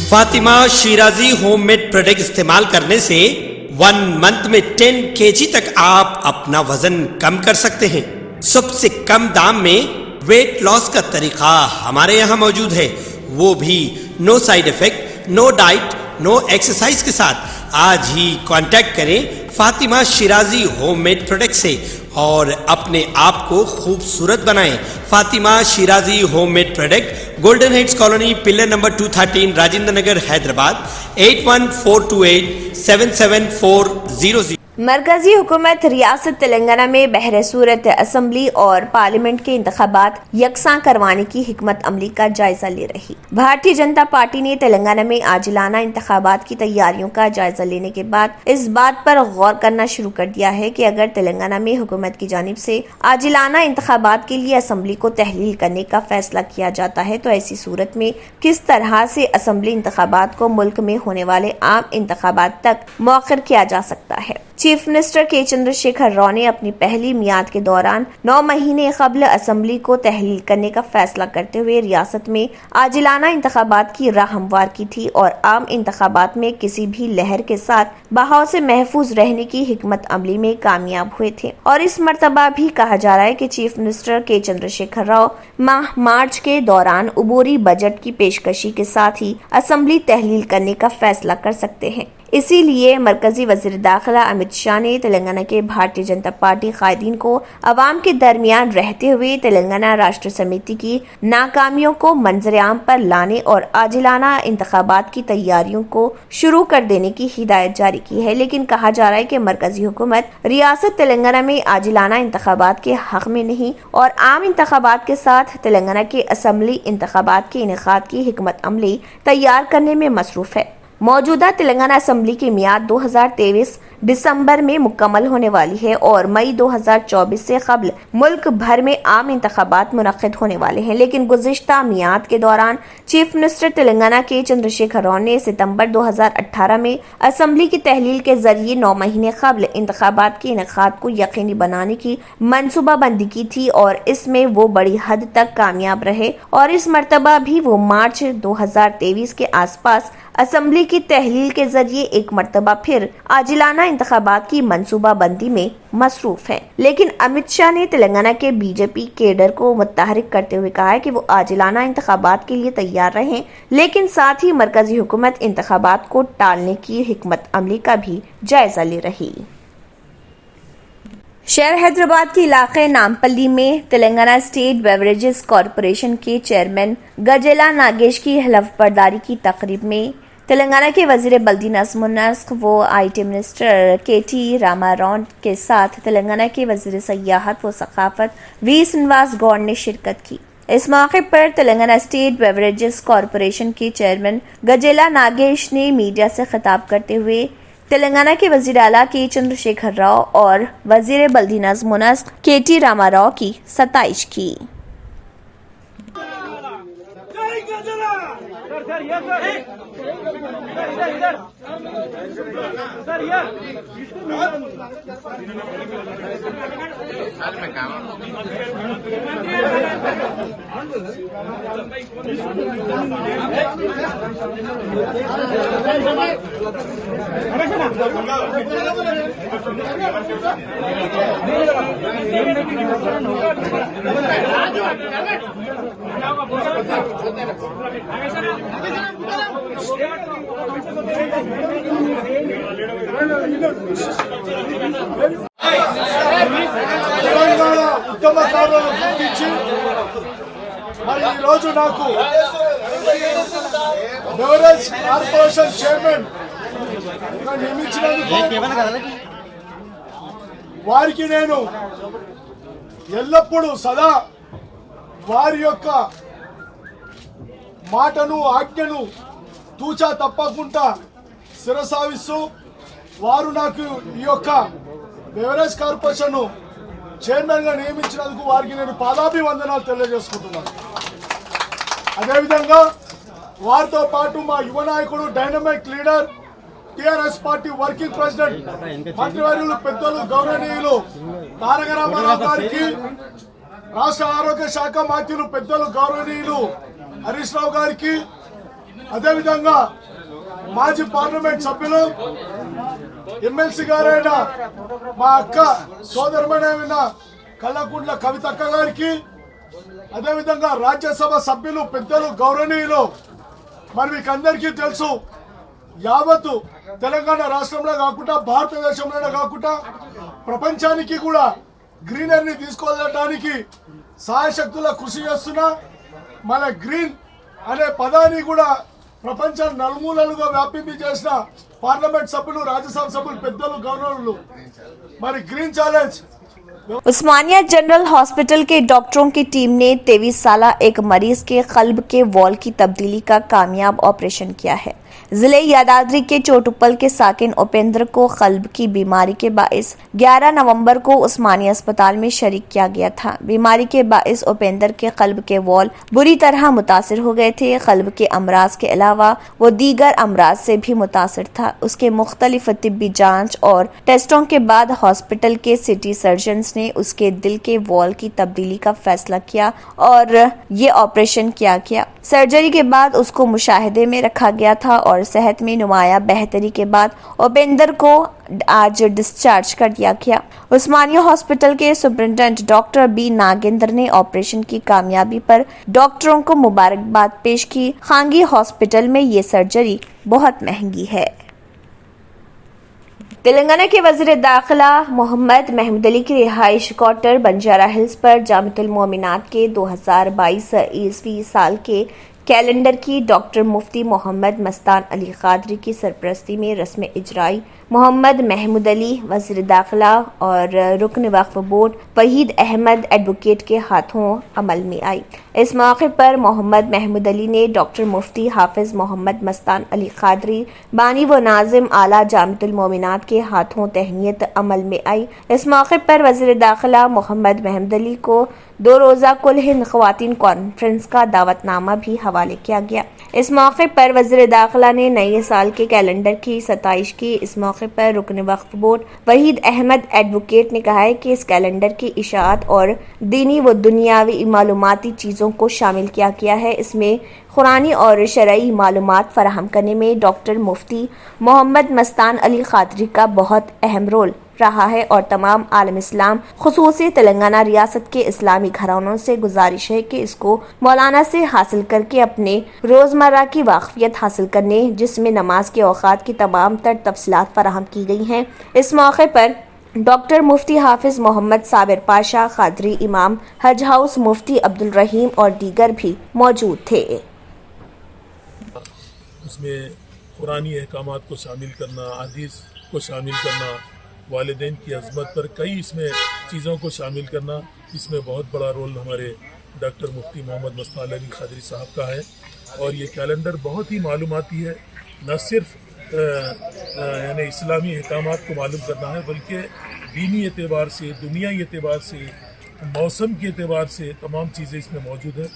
Fatima Shirazi homemade product इस्तेमाल करने से 1 मंथ में 10 kg तक आप अपना वजन कम कर सकते हैं। सबसे कम दाम में वेट लॉस का तरीका हमारे यहाँ मौजूद है, वो भी no side effect, no diet, no exercise के साथ। आज ही कांटेक्ट करें फातिमा शिराजी होममेड प्रोडक्ट से और अपने आप को खूबसूरत बनाएं। Fatima Shirazi homemade product, golden heads colony, pillar number 213, Rajendra Nagar, Hyderabad 8142877400। मरकजी हुकूमत रियासत तेलंगाना में बहरसूरत असम्बली और पार्लियामेंट के इंतखाबात यकसां करवाने की हिकमत अमली का जायजा ले रही। भारतीय जनता पार्टी ने तेलंगाना में आजिलाना इंतखाबात की तैयारियों का जायजा लेने के बाद इस बात पर गौर करना शुरू कर दिया है कि अगर तेलंगाना में हुकूमत की जानिब से आजिलाना इंतखाबात के लिए असम्बली को तहलील करने का फैसला किया जाता है तो ऐसी सूरत में किस तरह से असम्बली इंतखाबात को मुल्क में होने वाले आम इंतखाबात तक मौखर किया जा सकता है। चीफ मिनिस्टर के चंद्रशेखर राव ने अपनी पहली मियाद के दौरान 9 महीने कबल असम्बली को तहलील करने का फैसला करते हुए रियासत में आजिलाना इंतखाबात की राह हमवार की थी और आम इंतखाबात में किसी भी लहर के साथ बहाव से महफूज रहने की हिकमत अमली में कामयाब हुए थे। और इस मर्तबा भी कहा जा रहा है कि चीफ मिनिस्टर के चंद्रशेखर राव माह मार्च के दौरान उबूरी बजट की पेशकशी के साथ ही असम्बली तहलील करने का फैसला कर सकते हैं। इसीलिए मरकजी वजीर दाखिला अमित शाह ने तेलंगाना के भारतीय जनता पार्टी कायदीन को अवाम के दरमियान रहते हुए तेलंगाना राष्ट्र समिति की नाकामियों को मंजर-ए-आम पर लाने और आजिलाना इंतखाबात की तैयारियों को शुरू कर देने की हिदायत जारी की है। लेकिन कहा जा रहा है कि मरकजी हुकूमत रियासत तेलंगाना में आजिलाना इंतखाबात के हक में नहीं और आम इंतखाबात के साथ तेलंगाना के असम्बली इंतखाबात के इनेकाद की हिकमत अमली तैयार करने में मसरूफ है। मौजूदा तेलंगाना असम्बली की मियाद 2023 दिसंबर में मुकम्मल होने वाली है और मई 2024 से कबल मुल्क भर में आम इंतखाबात मुनक्किद होने वाले हैं। लेकिन गुज़िश्ता मियाद के दौरान चीफ मिनिस्टर तेलंगाना के चंद्रशेखर राव ने सितंबर 2018 में असम्बली की तहलील के जरिए 9 महीने कबल इंतखाबात के इनेकाद को यकीनी बनाने की मनसूबाबंदी की थी और इसमें वो बड़ी हद तक कामयाब रहे और इस मरतबा भी वो मार्च 2023 के आसपास असम्बली की तहलील के जरिए एक मरतबा फिर आजिलाना इंतखाबात की मंसूबा बंदी में मसरूफ है। लेकिन अमित शाह ने तेलंगाना के बीजेपी केडर को मुतहरिक करते हुए कहा है कि वो आजिलाना इंतखाबात के लिए तैयार रहें, लेकिन साथ ही मरकजी हुकूमत इंतखाबात को टालने की हिकमत अमली का भी जायजा ले रही। शहर हैदराबाद के इलाके नामपल्ली में तेलंगाना स्टेट बेवरेजेस कॉरपोरेशन के चेयरमैन गजेला नागेश की हलफ बर्दारी की तकरीब में तेलंगाना के वजीर बल्दी नज़्म व नस्क व IT मिनिस्टर KT रामाराव के साथ तेलंगाना के वजीर सयाहत व सकाफत V श्रीनिवास गौड़ ने शिरकत की। इस मौके पर तेलंगाना स्टेट बेवरेजेस कॉरपोरेशन के चेयरमैन गजेला नागेश ने मीडिया से खिताब करते हुए तेलंगाना के वजीर आला के चंद्रशेखर राव और वजीर बल्दी नज़्म व नस्क KT रामाराव की सताइश की। తెలంగాణ ఉద్యమకారులను గుర్తించి మరి ఈ రోజు నాకు బెవరేజ్ కార్పొరేషన్ చైర్మన్ నియమించినందుకు వారికి నేను ఎల్లప్పుడూ సదా వారి యొక్క మాటను ఆజ్ఞను తూచా తప్పకుండా శిరసావిస్తూ వారు నాకు ఈ యొక్క బెవరేజ్ కార్పొరేషన్ చైర్మన్ గా నియమించినందుకు వారికి నేను పాదాభివందనాలు తెలియజేసుకుంటున్నాను। అదేవిధంగా వారితో పాటు మా యువ నాయకుడు dynamic leader TRS party working president మంత్రివర్యులు పెద్దలు గౌరవనీయులు తారక రామారావు గారికి, రాష్ట్ర ఆరోగ్య శాఖ మంత్రులు పెద్దలు గౌరవనీయులు హరీష్ రావు గారికి, అదేవిధంగా మాజీ పార్లమెంట్ సభ్యులు ఎమ్మెల్సీ గారైన మా అక్క సోదరుడైన కల్లకుంట్ల కవితక్క గారికి, అదేవిధంగా రాజ్యసభ సభ్యులు పెద్దలు గౌరవనీయులు, మరి మీకు అందరికీ తెలుసు, యావత్తు తెలంగాణ రాష్ట్రంలో కాకుండా భారతదేశంలోనే కాకుండా ప్రపంచానికి కూడా గ్రీనరీని తీసుకెళ్ళడానికి సాయశక్తుల కృషి చేస్తున్నా. మన గ్రీన్ అనే పదాన్ని కూడా ప్రపంచ నలుమూలలుగా వ్యాపించి చేసిన పార్లమెంట్ సభ్యులు, రాజ్యసభ సభ్యులు, పెద్దలు, గవర్నర్లు. మరి గ్రీన్ ఛాలెంజ్ उस्मानिया जनरल हॉस्पिटल के डॉक्टरों की टीम ने 23 साला एक मरीज के कल्ब के वॉल की तब्दीली का कामयाब ऑपरेशन किया है। जिले यादाद्री के चोटुप्पल के साकिन उपेंद्र को कल्ब की बीमारी के बाइस 11 नवंबर को उस्मानिया अस्पताल में शरीक किया गया था। बीमारी के बाइस उपेंद्र के कल्ब के वॉल बुरी तरह मुतासिर हो गए थे। कल्ब के अमराज के अलावा वो दीगर अमराज से भी मुतासिर था। उसके मुख्तलिफ तिब्बी जांच और टेस्टों के बाद हॉस्पिटल के सिटी सर्जन्स ने उसके दिल के वॉल की तब्दीली का फैसला किया और ये ऑपरेशन किया गया। सर्जरी के बाद उसको मुशाहिदे में रखा गया था और सेहत में नुमाया बेहतरी के बाद उपेंद्र को आज डिस्चार्ज कर दिया गया। उस्मानिया हॉस्पिटल के सुपरिटेंडेंट डॉक्टर बी नागेंद्र ने ऑपरेशन की कामयाबी पर डॉक्टरों को मुबारकबाद पेश की। खांगी हॉस्पिटल में ये सर्जरी बहुत महंगी है। तेलंगाना के वज़ीर दाखिला मोहम्मद महमूद अली की रिहाइश क्वार्टर बंजारा हिल्स पर जामिअतुल मोमिनात के 2022 ईस्वी साल के कैलेंडर की डॉक्टर मुफ्ती मोहम्मद मस्तान अली कादरी की सरपरस्ती में रस्म इजराई मोहम्मद महमूद अली वज़ीर दाखिला और रुकन वक्फ बोर्ड वहीद अहमद एडवोकेट के हाथों अमल में आई। इस मौके पर मोहम्मद महमूद अली ने डॉक्टर मुफ्ती हाफिज मोहम्मद मस्तान अली कादरी बानी व नाजिम आला जामिअतुल मोमिनात के हाथों तहनीत अमल में आई। इस मौके पर वज़ीर दाखिला मोहम्मद महमूद अली को 2 रोज़ा कुल हिंद ख़वातीन कॉन्फ्रेंस का दावतनामा भी हवाले किया गया। इस मौके पर वज़ीर दाखिला ने नए साल के कैलेंडर की सताइश की। इस मौके पर रुकन वक्फ बोर्ड वहीद अहमद एडवोकेट ने कहा है कि इस कैलेंडर की इशाअत और दीनी व दुनियावी मालूमाती चीज़ों को शामिल किया गया है। इसमें कुरानी और शरई मालूमात फराहम करने में डॉक्टर मुफ्ती मोहम्मद मस्तान अली कादरी का बहुत अहम रोल रहा है और तमाम आलम इस्लाम खुसूसी तेलंगाना रियासत के इस्लामी घरानों से गुजारिश है कि इसको मौलाना से हासिल करके अपने रोज़मर्रा की वाकफियत हासिल करने, जिसमें नमाज के औकात की तमाम तर तफसीलात फराहम की गई हैं। इस मौके पर डॉक्टर मुफ्ती हाफिज मोहम्मद साबिर पाशा कादरी इमाम हज हाउस मुफ्ती अब्दुल रहीम और दीगर भी मौजूद थे। उसमें कुरानी अहकामात को शामिल करना, हदीस को शामिल करना, वालिदैन की अज़मत पर कई इसमें चीज़ों को शामिल करना, इसमें बहुत बड़ा रोल हमारे डॉक्टर मुफ्ती मोहम्मद मस्तान अली कादरी साहब का है। और ये कैलेंडर बहुत ही मालूमाती है, न सिर्फ यानी इस्लामी अहकामात को मालूम करना है, बल्कि दीनी एतबार से, दुनियाई एतबार से, मौसम के एतबार से तमाम चीज़ें इसमें मौजूद है।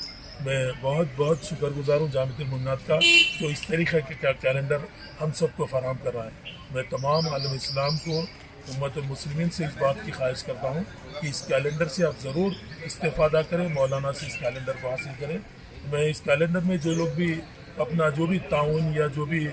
मैं बहुत बहुत शुक्रगुजार हूँ जामिअतुल मोमिनात का, जो इस तरीक़े का कैलेंडर हम सबको फराहम कर रहा है। मैं तमाम आलम इस्लाम को, उम्मतुल मुस्लिमीन से इस बात की ख्वाहिश करता हूँ कि इस कैलेंडर से आप ज़रूर इस्तेफ़ादा करें, मौलाना से इस कैलेंडर को हासिल करें। मैं इस कैलेंडर में जो लोग भी अपना जो भी ताउन या जो भी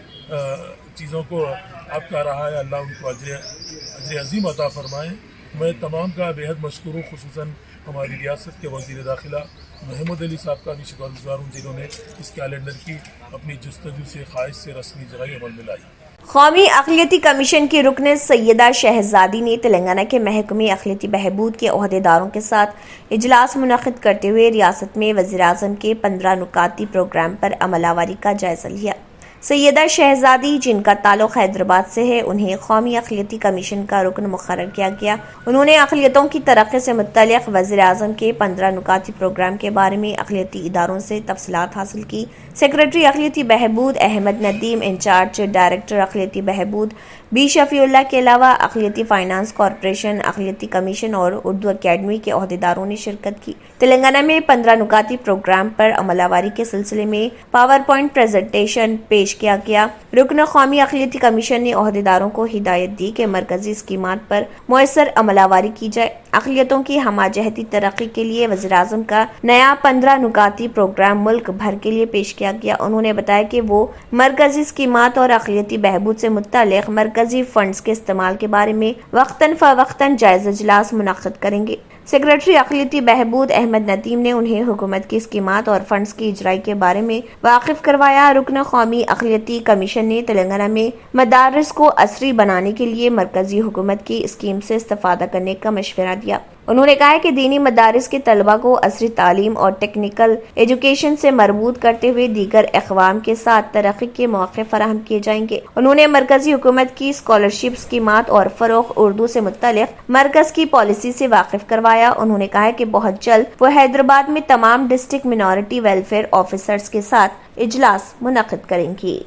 चीज़ों को आपका रहा है, अल्लाह उनको अजर अज़ीम अता फ़रमाएँ। मैं तमाम का बेहद मशकूर हूँ, खुसूसन हमारी रियासत के वज़ीर दाखिला महमूद अली साहब का भी शुक्रगुजार हूँ, जिन्होंने इस कैलेंडर की अपनी जुस्तजू से, ख्वाहिश से रस्मी जगह अमल में लाई। कौमी अक़लियती कमीशन की रुकन सैयदा शहजादी ने तेलंगाना के महकमे अक़लियती बहबूद के ओहदेदारों के साथ इजलास मुनक़िद करते हुए रियासत में वज़ीर-ए-आज़म के 15 नुकाती प्रोग्राम पर अमलावरी का जायज़ा लिया। सैयदा शहजादी, जिनका ताल्लुक़ हैदराबाद से है, उन्हें कौमी अक़लियती कमीशन का रुकन मुक़र्रर किया गया। उन्होंने अक़लियतों की तरक्की से मुत्तल्लिक़ वज़ीर-ए-आज़म के 15 नुकाती प्रोग्राम के बारे में अक़लियती इदारों से तफ़सीलात हासिल की। सेक्रेटरी अक़लियती बहबूद अहमद नदीम, इंचार्ज डायरेक्टर अक़लियती बहबूद बी शफ़ीउल्लाह के अलावा अक़लियती फ़ाइनेंस कॉरपोरेशन, अक़लियती कमीशन और उर्दू अकेडमी के ओहदेदारों ने शिरकत की। तेलंगाना में 15 नुकाती प्रोग्राम पर अमलावरी के सिलसिले में पावर पॉइंट प्रेजेंटेशन पेश किया गया। रुकन कौमी अक़लियती कमीशन ने ओहदेदारों को हिदायत दी कि मरकजी स्कीमात पर मुयस्सर अमलावरी की जाए। اقلیتوں کی ہمہ ترقی کے لیے وزیراعظم کا نیا 15 نکاتی پروگرام ملک بھر کے لیے پیش کیا گیا۔ انہوں نے بتایا کہ وہ مرکزی اسکیمات اور اقلیتی بہبود سے متعلق مرکزی فنڈز کے استعمال کے بارے میں وقتاً فوقتاً جائزہ اجلاس منعقد کریں گے۔ سیکریٹری اقلیتی بہبود احمد ندیم نے انہیں حکومت کی اسکیمات اور فنڈز کی اجرائی کے بارے میں واقف کروایا۔ رکن قومی اقلیتی کمیشن نے تلنگانہ میں مدارس کو عصری بنانے کے لیے مرکزی حکومت کی اسکیم سے استفادہ کرنے کا مشورہ دیا۔ انہوں نے کہا کہ دینی مدارس کے طلبہ کو عصری تعلیم اور ٹیکنیکل ایجوکیشن سے مربوط کرتے ہوئے دیگر اقوام کے ساتھ ترقی کے مواقع فراہم کیے جائیں گے۔ انہوں نے مرکزی حکومت کی اسکالرشپ اسکیمات اور فروغ اردو سے متعلق مرکز کی پالیسی سے واقف کروایا۔ انہوں نے کہا کہ بہت جلد وہ حیدرآباد میں تمام ڈسٹرکٹ مینارٹی ویلفیئر آفیسرز کے ساتھ اجلاس منعقد کریں گے۔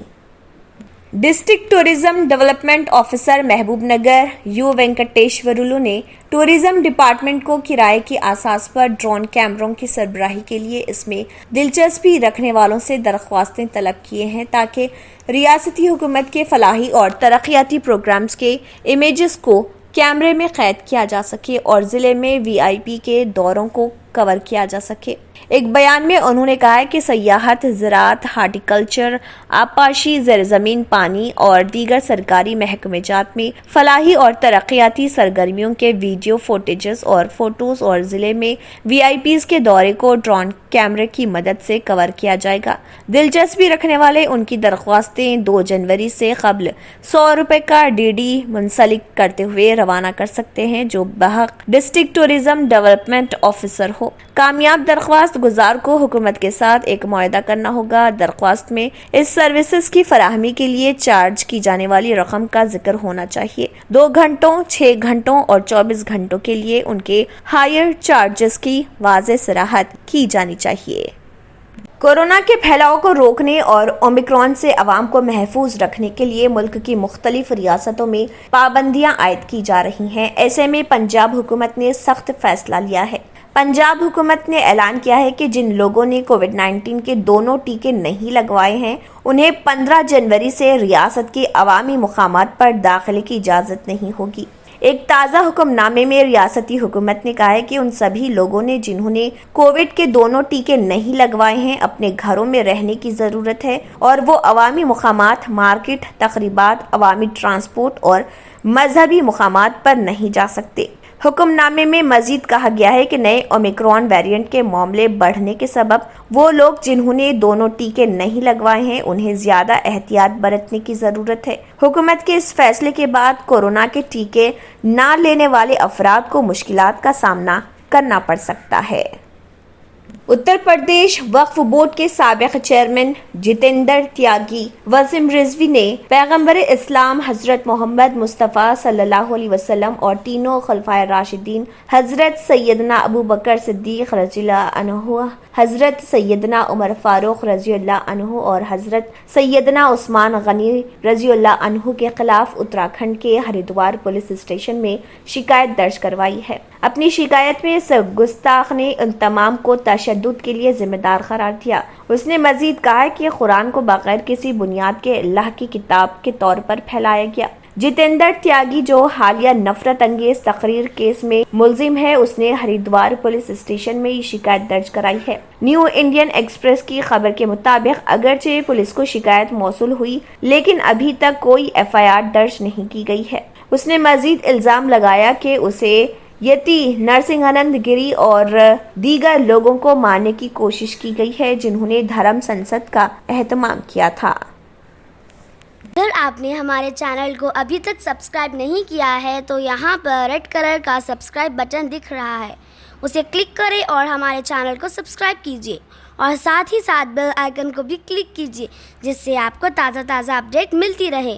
ڈسٹرکٹ ٹورزم ڈیولپمنٹ آفیسر محبوب نگر یو وینکٹیشورلو نے ٹورزم ڈپارٹمنٹ کو کرائے کی اساس پر ڈرون کیمروں کی سربراہی کے لیے اس میں دلچسپی رکھنے والوں سے درخواستیں طلب کیے ہیں تاکہ ریاستی حکومت کے فلاحی اور ترقیاتی پروگرامز کے امیجز کو کیمرے میں قید کیا جا سکے اور ضلع میں VIP کے دوروں کو کور کیا جا سکے۔ ایک بیان میں انہوں نے کہا کہ سیاحت، زراعت، ہارٹیکلچر، آبپاشی، زیر زمین پانی اور دیگر سرکاری محکمہ جات میں فلاحی اور ترقیاتی سرگرمیوں کے ویڈیو فوٹیجز اور فوٹوز اور ضلع میں VIPs کے دورے کو ڈرون کیمرے کی مدد سے کور کیا جائے گا۔ دلچسپی رکھنے والے ان کی درخواستیں 2 جنوری سے قبل 100 روپے کا DD منسلک کرتے ہوئے روانہ کر سکتے ہیں جو بحق ڈسٹرکٹ ٹورزم ڈیولپمنٹ آفیسر ہو۔ کامیاب درخواست گزار کو حکومت کے ساتھ ایک معاہدہ کرنا ہوگا۔ درخواست میں اس سروسز کی فراہمی کے لیے چارج کی جانے والی رقم کا ذکر ہونا چاہیے۔ 2 گھنٹوں، 6 گھنٹوں اور 24 گھنٹوں کے لیے ان کے ہائر چارجز کی واضح صراحت کی جانی چاہیے۔ کورونا کے پھیلاؤ کو روکنے اور اومیکرون سے عوام کو محفوظ رکھنے کے لیے ملک کی مختلف ریاستوں میں پابندیاں عائد کی جا رہی ہیں۔ ایسے میں پنجاب حکومت نے سخت فیصلہ لیا ہے۔ پنجاب حکومت نے اعلان کیا ہے کہ جن لوگوں نے کووڈ-19 کے دونوں ٹیکے نہیں لگوائے ہیں انہیں 15 جنوری سے ریاست کے عوامی مقامات پر داخلے کی اجازت نہیں ہوگی۔ ایک تازہ حکم نامے میں ریاستی حکومت نے کہا ہے کہ ان سبھی لوگوں نے جنہوں نے کووڈ کے دونوں ٹیکے نہیں لگوائے ہیں اپنے گھروں میں رہنے کی ضرورت ہے اور وہ عوامی مقامات، مارکیٹ، تقریبات، عوامی ٹرانسپورٹ اور مذہبی مقامات پر نہیں جا سکتے۔ حکم نامے میں مزید کہا گیا ہے کہ نئے اومیکرون ویریئنٹ کے معاملے بڑھنے کے سبب وہ لوگ جنہوں نے دونوں ٹیکے نہیں لگوائے ہیں انہیں زیادہ احتیاط برتنے کی ضرورت ہے۔ حکومت کے اس فیصلے کے بعد کورونا کے ٹیکے نہ لینے والے افراد کو مشکلات کا سامنا کرنا پڑ سکتا ہے۔ اتر پردیش وقف بورڈ کے سابق چیئرمین جتیندر تیاگی وسیم رضوی نے پیغمبر اسلام حضرت محمد مصطفیٰ صلی اللہ علیہ وسلم اور تینوں خلفائے راشدین حضرت سیدنا ابو بکر صدیق رضی اللہ عنہ، حضرت سیدنا عمر فاروق رضی اللہ عنہ اور حضرت سیدنا عثمان غنی رضی اللہ عنہ کے خلاف اتراکھنڈ کے ہریدوار پولیس اسٹیشن میں شکایت درج کروائی ہے۔ اپنی شکایت میں اس گستاخ نے ان تمام کو تشدد کے لیے ذمہ دار قرار دیا۔ اس نے مزید کہا کہ قرآن کو بغیر کسی بنیاد کے اللہ کی کتاب کے طور پر پھیلایا گیا۔ جتیندر تیاگی جو حالیہ نفرت انگیز تقریر کیس میں ملزم ہے، اس نے ہریدوار پولیس اسٹیشن میں یہ شکایت درج کرائی ہے۔ نیو انڈین ایکسپریس کی خبر کے مطابق اگرچہ پولیس کو شکایت موصول ہوئی لیکن ابھی تک کوئی FIR درج نہیں کی گئی ہے۔ اس نے مزید الزام لگایا کہ اسے یتی نرسنگھنند گری اور دیگر لوگوں کو مارنے کی کوشش کی گئی ہے جنہوں نے دھرم سنسد کا اہتمام کیا تھا۔ اگر آپ نے ہمارے چینل کو ابھی تک سبسکرائب نہیں کیا ہے تو یہاں پر ریڈ کلر کا سبسکرائب بٹن دکھ رہا ہے، اسے کلک کریں اور ہمارے چینل کو سبسکرائب کیجیے اور ساتھ ہی ساتھ بیل آئیکن کو بھی کلک کیجیے جس سے آپ کو تازہ اپڈیٹ ملتی رہے۔